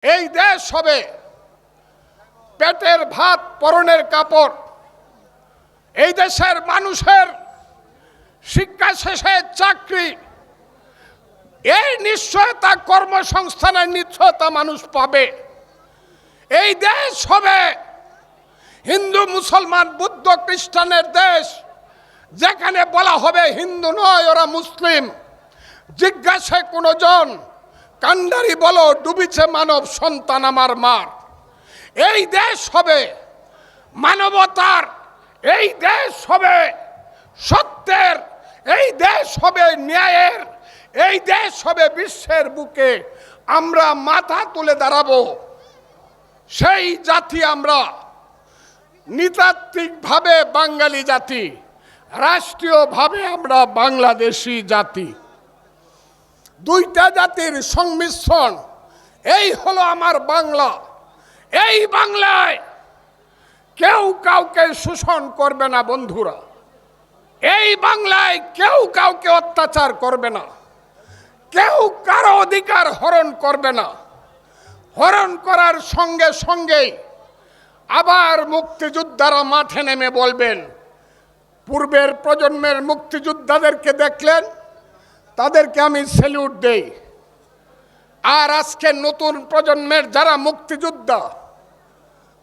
এই দেশ হবে পেটের ভাত পরনের কাপড়। এই দেশের মানুষের শিক্ষা শেষে চাকরি, এই নিশ্চয়তা, কর্মসংস্থানের নিশ্চয়তা মানুষ পাবে। এই দেশ হবে হিন্দু মুসলমান বৌদ্ধ খ্রিস্টানের দেশ, যেখানে বলা হবে হিন্দু নয় ওরা মুসলিম। জিজ্ঞাসা কোনো জন কান্ডারি বলো ডুবিছে মানব সন্তান আমার মার। এই দেশ হবে মানবতার, এই দেশ হবে সত্যের, এই দেশ হবে ন্যায়ের, এই দেশ হবে বিশ্বের বুকে আমরা মাথা তুলে দাঁড়াবো। সেই জাতি আমরা, নৃতাত্ত্বিকভাবে বাঙালি জাতি, রাষ্ট্রীয়ভাবে আমরা বাংলাদেশি জাতি। দুইটা জাতির সংমিশ্রণ, এই হলো আমার বাংলা। এই বাংলায় কেউ কাউকে শোষণ করবে না বন্ধুরা। এই বাংলায় কেউ কাউকে অত্যাচার করবে না, কেউ কারো অধিকার হরণ করবে না। হরণ করার সঙ্গে সঙ্গেই আবার মুক্তিযোদ্ধারা মাঠে নেমে বলবেন, পূর্বের প্রজন্মের মুক্তিযোদ্ধাদেরকে দেখলেন, তাদেরকে আমি স্যালুট দেই। আর আজকে নতুন প্রজন্মের যারা মুক্তিযোদ্ধা,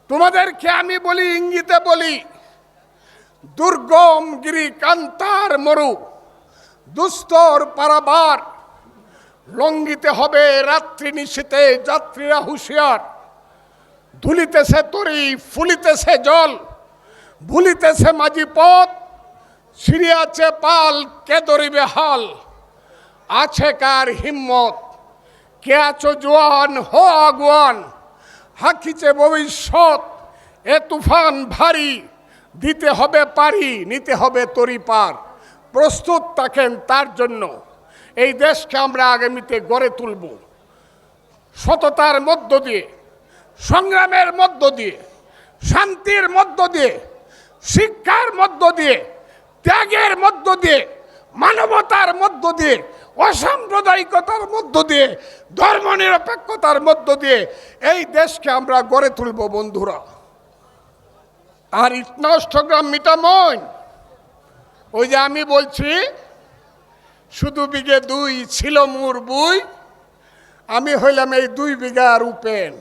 তোমাদেরকে আমি বলি, ইঙ্গিতে বলি, দুর্গম গিরি কান্তার মরু দুস্তর পারাবার, লঙ্ঘিতে হবে রাত্রি নিশীতে যাত্রীরা হুঁশিয়ার। ধুলিতেছে তরি, ফুলিতেছে জল, ভুলিতেছে মাঝি পথ, ছিড়িয়াছে পাল, কে ধরিবে হাল। আছে কার হিম্মত, কে আছো জোয়ান, হো আগুয়ান, হাকিছে ভবিষ্যৎ, এ তুফান ভারী, দিতে হবে পারি, নিতে হবে তরি পার। প্রস্তুত থাকেন তার জন্য। এই দেশকে আমরা আগামীতে গড়ে তুলব সততার মধ্য দিয়ে, সংগ্রামের মধ্য দিয়ে, শান্তির মধ্য দিয়ে, শিক্ষার মধ্য দিয়ে, ত্যাগের মধ্য দিয়ে, মানবতার মধ্য দিয়ে, অসাম্প্রদায়িকতার মধ্য দিয়ে, ধর্মনিরপেক্ষতার মধ্য দিয়ে এই দেশকে আমরা গড়ে তুলব বন্ধুরা। আর ইটনষ্টগ্রাম মিটামইন, ওই যে আমি বলছি শুধু বিঘে দুই ছিল মোর বুই, আমি হইলাম এই 2 বিঘার উপেন।